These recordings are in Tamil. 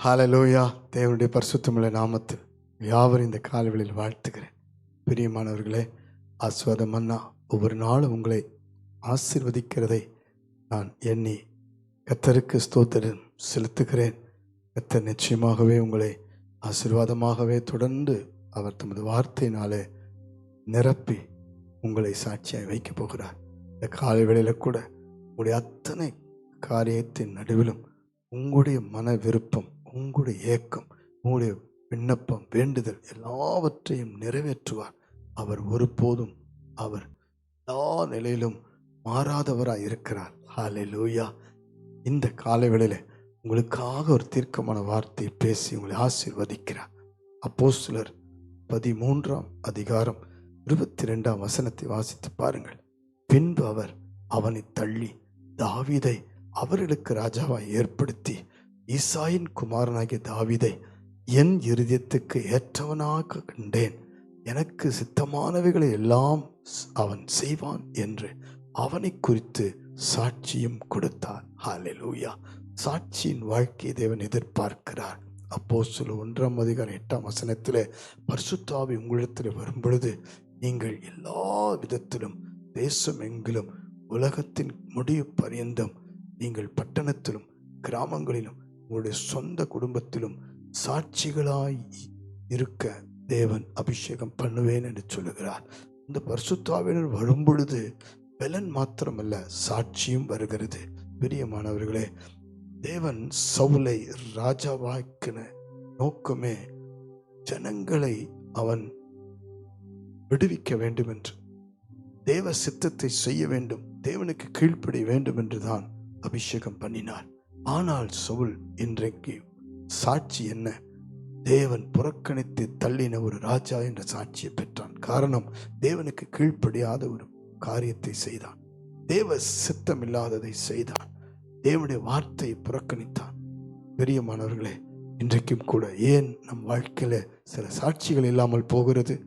ஹல்லேலூயா. தேவனுடைய பரிசுத்தமுள்ள நாமத்தில் யாவரும் இந்த காலைகளில் வாழ்த்துகிறேன். பிரியமானவர்களே, ஆசீர்வாத மன்னா ஒவ்வொரு நாளும் உங்களை ஆசீர்வதிக்கிறதை நான் எண்ணி கர்த்தருக்கு ஸ்தோத்திரம் செலுத்துகிறேன். கர்த்தர் நிச்சயமாகவே உங்களை ஆசீர்வாதமாகவே தொடர்ந்து அவர் தமது வார்த்தையினாலே நிரப்பி உங்களை சாட்சியாக வைக்கப் போகிறார். இந்த காலை வேளையில் கூட உங்களுடைய அத்தனை காரியத்தின் நடுவிலும் உங்களுடைய மன விருப்பம், உங்களுடைய ஏக்கம், உங்களுடைய விண்ணப்பம், வேண்டுதல் எல்லாவற்றையும் நிறைவேற்றுவார். அவர் ஒருபோதும் அவர் எல்லா நிலையிலும் மாறாதவராய் இருக்கிறார். ஹல்லேலூயா. இந்த காலை வேளையில் உங்களுக்காக ஒரு தீர்க்கமான வார்த்தையை பேசி உங்களை ஆசீர்வதிக்கிறார். அப்போஸ்தலர் 13 வாசித்து பாருங்கள். பின்பு அவர் அவனை தள்ளி தாவீதை அவர்களுக்கு ராஜாவாய் ஏற்படுத்தி ஈசாயின் குமாரனாகிய தாவீதை என் இருதயத்துக்கு ஏற்றவனாக கண்டேன், எனக்கு சித்தமானவைகளை எல்லாம் அவன் செய்வான் என்று அவனை குறித்து சாட்சியும் கொடுத்தார். ஹல்லேலூயா. சாட்சியின் வாழ்க்கையை தேவன் எதிர்பார்க்கிறார். அப்போஸ்தலர் 1:8 பரிசுத்த ஆவி உங்களிடத்தில் வரும் பொழுது நீங்கள் எல்லா விதத்திலும் தேசம் எங்கிலும் உலகத்தின் முடிவு பரியந்தம் நீங்கள் பட்டணத்திலும் கிராமங்களிலும் உங்களுடைய சொந்த குடும்பத்திலும் சாட்சிகளாய் இருக்க தேவன் அபிஷேகம் பண்ணுவேன் என்று சொல்லுகிறார். இந்த பரிசுத்த ஆவியினர் வரும் பொழுது பலன் மாத்திரமல்ல, சாட்சியும் வருகிறது. பிரியமானவர்களே, தேவன் சவுலை ராஜாவாக்கின நோக்கமே ஜனங்களை அவன் விடுவிக்க வேண்டும் என்று, தேவ சித்தத்தை செய்ய வேண்டும், தேவனுக்கு கீழ்ப்படிய வேண்டும் என்றுதான் அபிஷேகம் பண்ணினார். ஆனால் சவுல் இன்றைக்கு சாட்சி என்ன? தேவன் புறக்கணித்து தள்ளின ஒரு ராஜா என்ற சாட்சியை பெற்றான். காரணம், தேவனுக்கு கீழ்ப்படியாத ஒரு காரியத்தை செய்தான், தேவ சித்தம் இல்லாததை செய்தான், தேவனுடைய வார்த்தையை புறக்கணித்தான். பிரியமானவர்களே, இன்றைக்கும் கூட ஏன் நம் வாழ்க்கையில சில சாட்சிகள் இல்லாமல் போகிறது?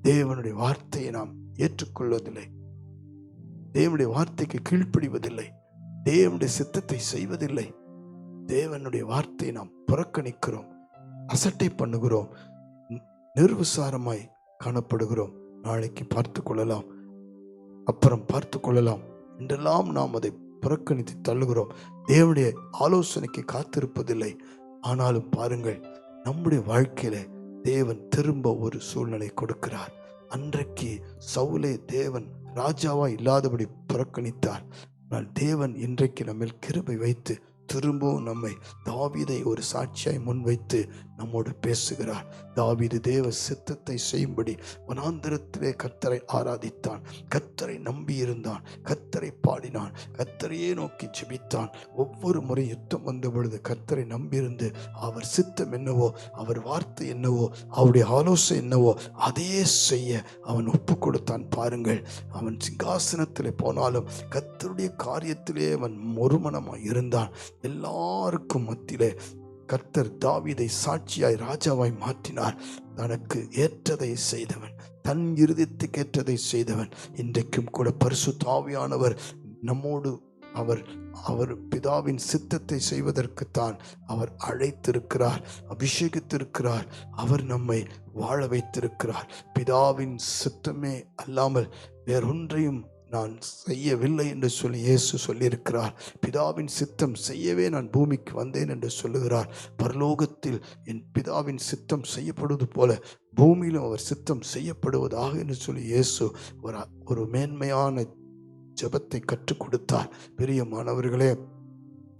தேவனுடைய வார்த்தையை நாம் ஏற்றுக்கொள்வதில்லை, தேவனுடைய வார்த்தைக்கு கீழ்ப்படிவதில்லை, தேவனுடைய சித்தத்தை செய்வதில்லை, தேவனுடைய வார்த்தையை நாம் புறக்கணிக்கிறோம், அசட்டை பண்ணுகிறோம், நிர்விசாரமாய் காணப்படுகிறோம். நாளைக்கு பார்த்து கொள்ளலாம், அப்புறம் பார்த்து கொள்ளலாம் என்றெல்லாம் நாம் அதை புறக்கணித்து தள்ளுகிறோம். தேவனுடைய ஆலோசனைக்கு காத்திருப்பதில்லை. ஆனாலும் பாருங்கள், நம்முடைய வாழ்க்கையில தேவன் திரும்ப ஒரு சூழ்நிலை கொடுக்கிறார். அன்றைக்கு சவுலை தேவன் ராஜாவா இல்லாதபடி புறக்கணித்தார். ஆனால் தேவன் இன்றைக்கு நம்ம கிருபை வைத்து திரும்பவும் நம்மை தாவீதை ஒரு சாட்சியாய் முன்வைத்து நம்மோடு பேசுகிறார். தாவீது தேவ சித்தத்தை செய்யும்படி வனாந்திரத்திலே கர்த்தரை ஆராதித்தான், கர்த்தரை நம்பி இருந்தான், கர்த்தரை பாடினான், கர்த்தரையே நோக்கி ஜெபித்தான். ஒவ்வொரு முறை யுத்தம் வந்த பொழுது கர்த்தரை நம்பியிருந்து அவர் சித்தம் என்னவோ, அவர் வார்த்தை என்னவோ, அவருடைய ஆலோசனை என்னவோ அதையே செய்ய அவன் ஒப்பு கொடுத்தான். பாருங்கள், அவன் சிங்காசனத்திலே போனாலும் கர்த்தருடைய காரியத்திலே அவன் ஒருமனமாய் இருந்தான். எல்லாருக்கும் மத்தியிலே கர்த்தர் தாவீதை சாட்சியாய் ராஜாவாய் மாற்றினார். தனக்கு ஏற்றதை செய்தவன், தன் இருதயத்துக்கு ஏற்றதை செய்தவன். இன்றைக்கும் கூட பரிசுத்த ஆவியானவர் நம்மோடு அவர் பிதாவின் சித்தத்தை செய்வதற்குத்தான் அவர் அழைத்திருக்கிறார், அபிஷேகித்திருக்கிறார், அவர் நம்மை வாழ வைத்திருக்கிறார். பிதாவின் சித்தமே அல்லாமல் வேறொன்றையும் நான் செய்யவில்லை என்று சொல்லி இயேசு சொல்லியிருக்கிறார். பிதாவின் சித்தம் செய்யவே நான் பூமிக்கு வந்தேன் என்று சொல்லுகிறார். பரலோகத்தில் என் பிதாவின் சித்தம் செய்யப்படுவது போல பூமியிலும் அவர் சித்தம் செய்யப்படுவதாக என்று சொல்லி இயேசு ஒரு மேன்மையான ஜெபத்தை கற்றுக் கொடுத்தார். பிரியமானவர்களே,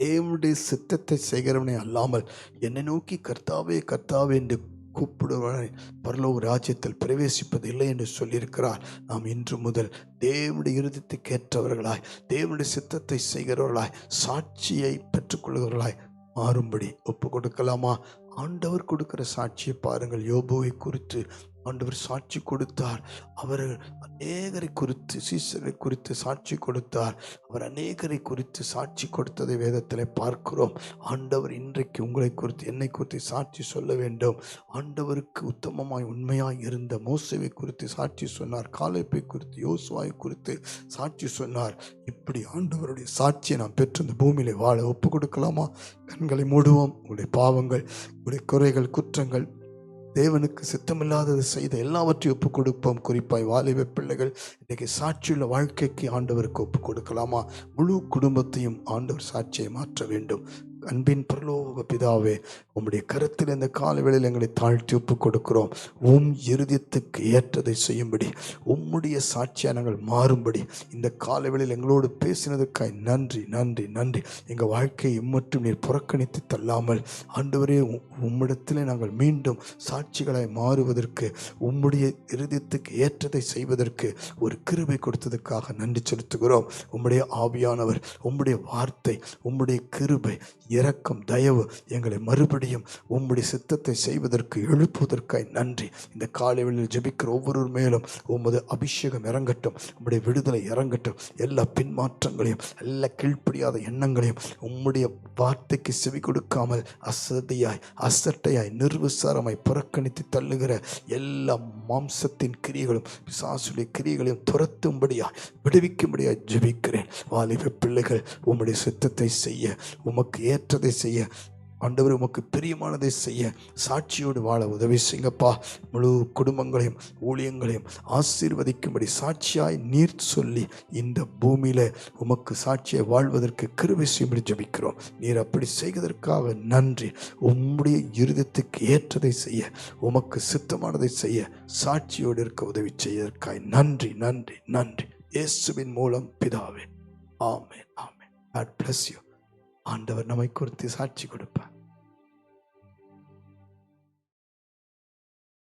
தேவனுடைய சித்தத்தை செய்கிறவனே அல்லாமல் என்னை நோக்கி கர்த்தாவே கர்த்தாவே என்று கூப்பிடுவனை பரலோக ராஜ்யத்தில் பிரவேசிப்பது இல்லை என்று சொல்லியிருக்கிறார். நாம் இன்று முதல் தேவனுடைய இருதயத்துக்கு ஏற்றவர்களாய், தேவனுடைய சித்தத்தை செய்கிறவர்களாய், சாட்சியை பெற்றுக்கொள்கிறவர்களாய் மாறும்படி ஒப்பு கொடுக்கலாமா? ஆண்டவர் கொடுக்கிற சாட்சியை பாருங்கள். யோபுவை குறித்து ஆண்டவர் சாட்சி கொடுத்தார். அவர் அநேகரை குறித்து, சீசரை குறித்து சாட்சி கொடுத்தார். அவர் அநேகரை குறித்து சாட்சி கொடுத்ததை வேதத்தில் பார்க்கிறோம். ஆண்டவர் இன்றைக்கு உங்களை குறித்து, என்னை குறித்து சாட்சி சொல்ல வேண்டும். ஆண்டவருக்கு உத்தமமாய் உண்மையாய் இருந்த மோசேவை குறித்து சாட்சி சொன்னார். காலேபை குறித்து, யோசுவாவை குறித்து சாட்சி சொன்னார். இப்படி ஆண்டவருடைய சாட்சியை நாம் பெற்று இந்த பூமியிலே வாழ ஒப்பு கொடுக்கலாமா? கண்களை மூடுவோம். உங்களுடைய பாவங்கள், உங்களுடைய குறைகள், குற்றங்கள், தேவனுக்கு சித்தமில்லாதது செய்த எல்லாவற்றையும் ஒப்புக் கொடுப்போம். குறிப்பாய் வாலிப பிள்ளைகள், இன்றைக்கு சாட்சியுள்ள வாழ்க்கைக்கு ஆண்டவருக்கு ஒப்புக் கொடுக்கலாமா? முழு குடும்பத்தையும் ஆண்டவர் சாட்சியை மாற்ற வேண்டும். அன்பின் பரலோக பிதாவே, உம்முடைய கருத்தில் இந்த காலவேளையில் எங்களை தாழ்த்தி ஒப்புக் கொடுக்கிறோம். இருதயத்துக்கு ஏற்றதை செய்யும்படி, உம்முடைய சாட்சியாக நாங்கள் மாறும்படி இந்த காலவேளையில் எங்களோடு பேசினதுக்காய் நன்றி, நன்றி, நன்றி. எங்கள் வாழ்க்கையை இம்மற்றும் நீர் புறக்கணித்து தள்ளாமல் ஆண்டவரே, உம்மிடத்திலே நாங்கள் மீண்டும் சாட்சிகளாய் மாறுவதற்கு, உம்முடைய இருதயத்துக்கு ஏற்றதை செய்வதற்கு ஒரு கிருபை கொடுத்ததுக்காக நன்றி செலுத்துகிறோம். உம்முடைய ஆவியானவர், உம்முடைய வார்த்தை, உம்முடைய கிருபை, இரக்கம், தயவு எங்களை மறுபடியும் உம்முடைய சித்தத்தை செய்வதற்கு எழுப்புவதற்காய் நன்றி. இந்த காலைவெளியில் ஜெபிக்கிற ஒவ்வொரு மேலும் உமது அபிஷேகம் இறங்கட்டும், உம்முடைய விடுதலை இறங்கட்டும். எல்லா பின்மாற்றங்களையும், எல்லா கீழ்ப்படியாத எண்ணங்களையும், உம்முடைய வார்த்தைக்கு செவி கொடுக்காமல் அசதியாய், அசட்டையாய், நிர்விசாரமாய் புறக்கணித்து தள்ளுகிற எல்லா மாம்சத்தின் கிரியைகளும், பிசாசுடைய கிரியைகளையும் துரத்தும்படியாய், விடுவிக்கும்படியாய் ஜெபிக்கிறேன். வாலிப பிள்ளைகள், உம்முடைய சித்தத்தை செய்ய, உமக்கு ஏற்றதை செய்ய, ஆண்டவர் உமக்கு பிரியமானதை செய்ய சாட்சியோடு வாழ உதவி செய்யுங்கப்பா. முழு குடும்பங்களையும், ஊழியங்களையும் ஆசீர்வதிக்கும்படி சாட்சியாய் நீர் சொல்லி இந்த பூமியில உமக்கு சாட்சியை வாழ்வதற்கு கிருபை செய்யும்படி ஜெபிக்கிறோம். நீர் அப்படி செய்வதற்காக நன்றி. உம்முடைய இருதயத்துக்கு ஏற்றதை செய்ய, உமக்கு சித்தமானதை செய்ய சாட்சியோடு இருக்க உதவி செய்வதற்காய் நன்றி, நன்றி, நன்றி. இயேசுவின் மூலம் பிதாவே, ஆமென், ஆமென். God bless you. ஆண்டவர் நம்மை குறித்து சாட்சி கொடுப்பார்.